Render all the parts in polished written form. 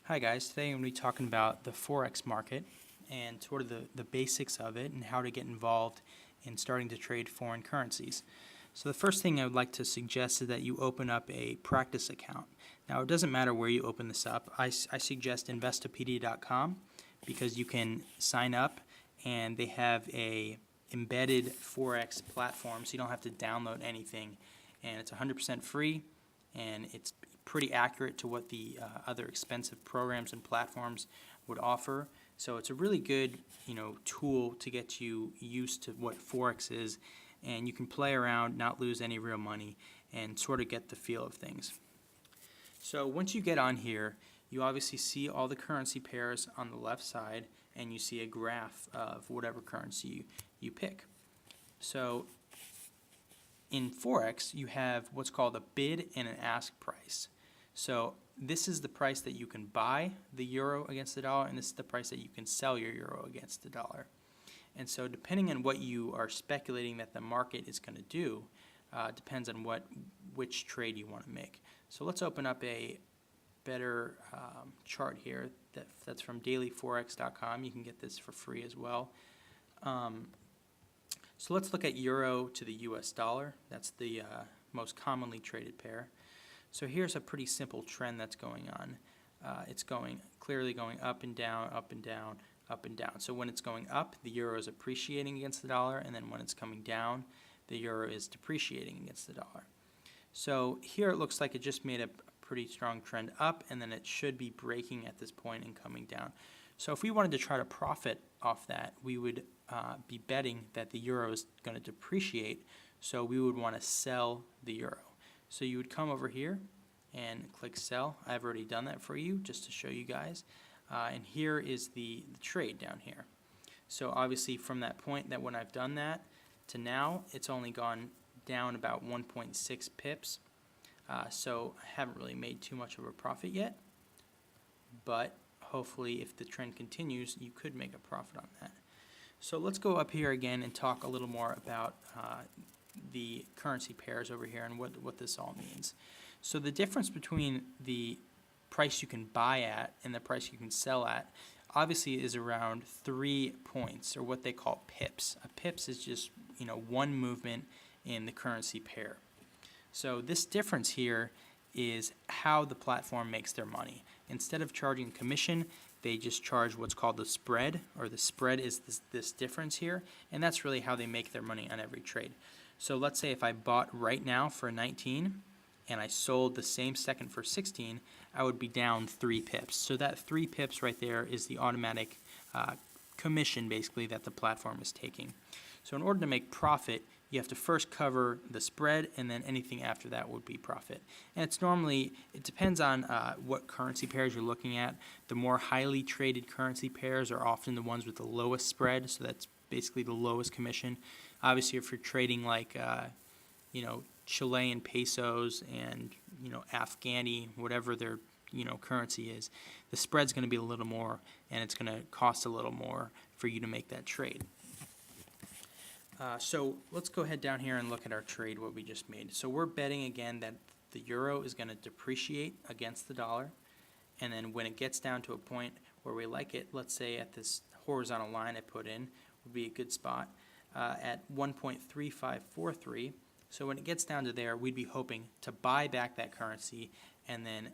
Hi guys, today I'm going to be talking about the Forex market and sort of the basics of it and how to get involved in starting to trade foreign currencies. So the first thing I would like to suggest is that you open up a practice account. Now it doesn't matter where you open this up. I suggest Investopedia.com because you can sign up and they have a embedded Forex platform, so you don't have to download anything, and it's 100% free and it's pretty accurate to what the other expensive programs and platforms would offer. So it's a really good, tool to get you used to what Forex is, and you can play around, not lose any real money, and sort of get the feel of things. So once you get on here, you obviously see all the currency pairs on the left side, and you see a graph of whatever currency you pick. So in Forex, you have what's called a bid and an ask price. So this is the price that you can buy the euro against the dollar, and this is the price that you can sell your euro against the dollar. And so depending on what you are speculating that the market is going to do, depends on which trade you want to make. So let's open up a better chart here that's from dailyforex.com. You can get this for free as well. So let's look at euro to the US dollar. That's the most commonly traded pair. So here's a pretty simple trend that's going on. It's clearly going up and down, up and down, up and down. So when it's going up, the euro is appreciating against the dollar, and then when it's coming down, the euro is depreciating against the dollar. So here it looks like it just made a pretty strong trend up, and then it should be breaking at this point and coming down. So if we wanted to try to profit off that, we would be betting that the euro is going to depreciate, so we would want to sell the euro. So you would come over here and click sell. I've already done that for you just to show you guys. And here is the trade down here. So obviously from that point that when I've done that to now, it's only gone down about 1.6 pips. So I haven't really made too much of a profit yet. But hopefully if the trend continues, you could make a profit on that. So let's go up here again and talk a little more about the currency pairs over here and what this all means. So the difference between the price you can buy at and the price you can sell at obviously is around 3 points, or what they call pips. A pips is just one movement in the currency pair. So this difference here is how the platform makes their money. Instead of charging commission, they just charge what's called the spread, or the spread is this difference here, and that's really how they make their money on every trade. So let's say if I bought right now for 19 and I sold the same second for 16, I would be down 3 pips. So that 3 pips right there is the automatic commission basically that the platform is taking. So in order to make profit, you have to first cover the spread, and then anything after that would be profit. And it depends on what currency pairs you're looking at. The more highly traded currency pairs are often the ones with the lowest spread, so that's basically the lowest commission. Obviously, if you're trading like Chilean pesos and Afghani, whatever their currency is, the spread's going to be a little more, and it's going to cost a little more for you to make that trade. So let's go ahead down here and look at our trade, what we just made. So we're betting again that the euro is going to depreciate against the dollar, and then when it gets down to a point where we like it, let's say at this horizontal line I put in would be a good spot at 1.3543. So when it gets down to there, we'd be hoping to buy back that currency, and then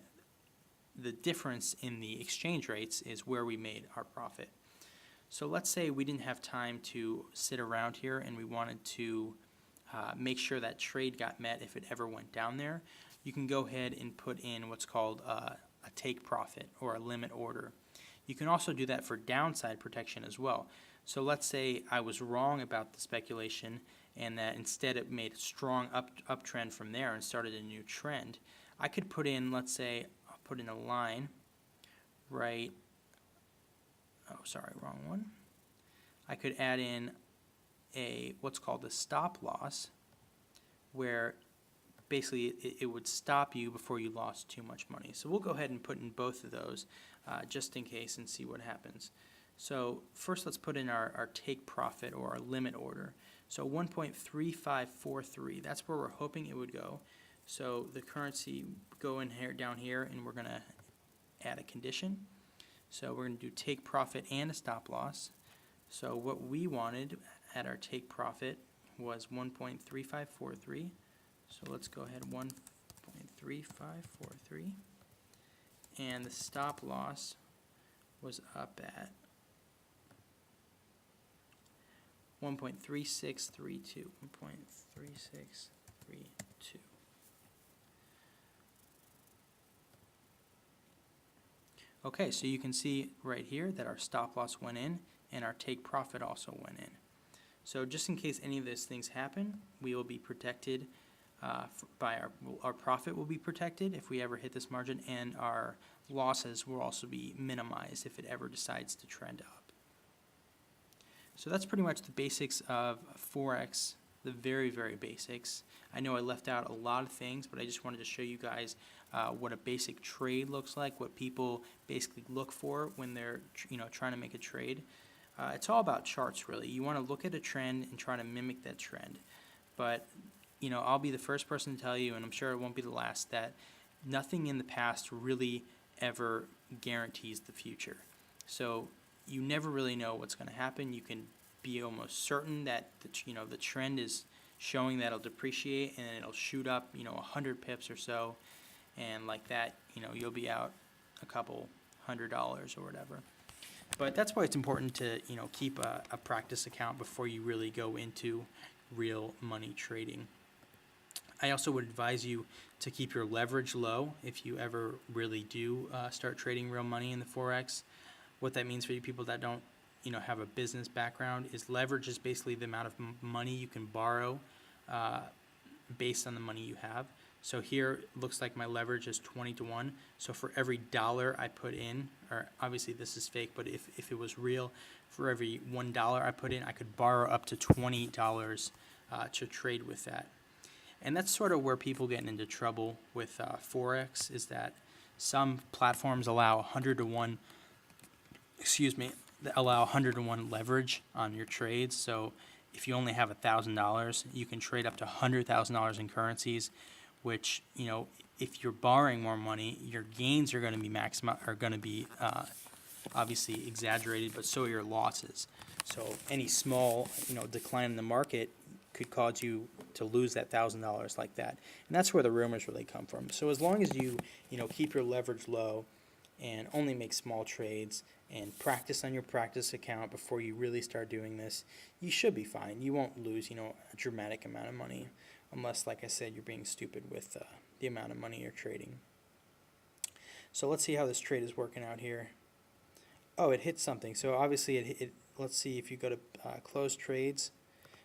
the difference in the exchange rates is where we made our profit. So let's say we didn't have time to sit around here and we wanted to make sure that trade got met if it ever went down there. You can go ahead and put in what's called a take profit or a limit order. You can also do that for downside protection as well. So let's say I was wrong about the speculation and that instead it made a strong uptrend from there and started a new trend. I could put in, let's say, I'll put in a line right. Oh, sorry, wrong one. I could add in what's called a stop loss, where basically it would stop you before you lost too much money. So we'll go ahead and put in both of those just in case and see what happens. So first let's put in our take profit or our limit order. So 1.3543, that's where we're hoping it would go. So the currency go in here, down here, and we're going to add a condition. So we're going to do take profit and a stop loss. So what we wanted at our take profit was 1.3543. So let's go ahead, 1.3543. And the stop loss was up at 1.3632. 1.3632. Okay, so you can see right here that our stop loss went in and our take profit also went in. So just in case any of those things happen, we will be protected by our profit will be protected if we ever hit this margin, and our losses will also be minimized if it ever decides to trend up. So that's pretty much the basics of Forex, the very, very basics. I know I left out a lot of things, but I just wanted to show you guys what a basic trade looks like, what people basically look for when they're trying to make a trade. It's all about charts, really. You want to look at a trend and try to mimic that trend. But I'll be the first person to tell you, and I'm sure it won't be the last, that nothing in the past really ever guarantees the future. So you never really know what's going to happen. You can be almost certain that the trend is showing that it'll depreciate and it'll shoot up 100 pips or so, and like that you'll be out a couple $100 or whatever. But that's why it's important to keep a practice account before you really go into real money trading. I also would advise you to keep your leverage low if you ever really do start trading real money in the Forex. What that means for you people that don't have a business background is leverage is basically the amount of money you can borrow based on the money you have. So here it looks like my leverage is 20 to 1. So for every dollar I put in, or obviously this is fake, but if it was real, for every $1 I put in, I could borrow up to $20 to trade with that. And that's sort of where people get into trouble with Forex, is that some platforms allow 100 to 1, allow 100 to 1 leverage on your trades. So if you only have $1,000, you can trade up to $100,000 in currencies, which, if you're borrowing more money, your gains are going to be obviously exaggerated, but so are your losses. So any small, decline in the market could cause you to lose that $1,000 like that. And that's where the rumors really come from. So as long as you, keep your leverage low and only make small trades and practice on your practice account before you really start doing this, you should be fine. You won't lose, a dramatic amount of money unless, like I said, you're being stupid with the amount of money you're trading. So let's see how this trade is working out here. Oh, it hit something. So obviously let's see if you go to close trades.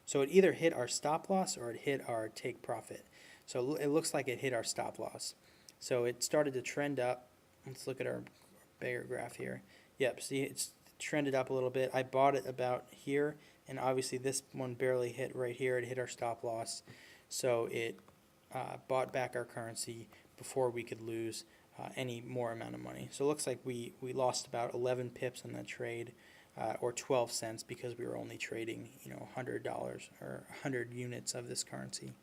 So it either hit our stop loss or it hit our take profit. So it looks like it hit our stop loss. So it started to trend up. Let's look at our bigger graph here. Yep, see, it's trended up a little bit. I bought it about here, and obviously this one barely hit right here. It hit our stop loss. So it bought back our currency before we could lose any more amount of money. So it looks like we lost about 11 pips on that trade, or 12 cents, because we were only trading $100 or 100 units of this currency.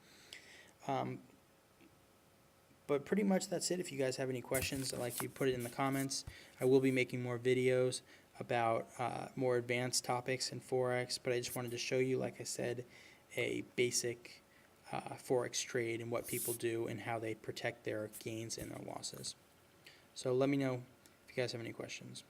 But pretty much that's it. If you guys have any questions, I'd like you to put it in the comments. I will be making more videos about more advanced topics in Forex, but I just wanted to show you, like I said, a basic Forex trade and what people do and how they protect their gains and their losses. So let me know if you guys have any questions.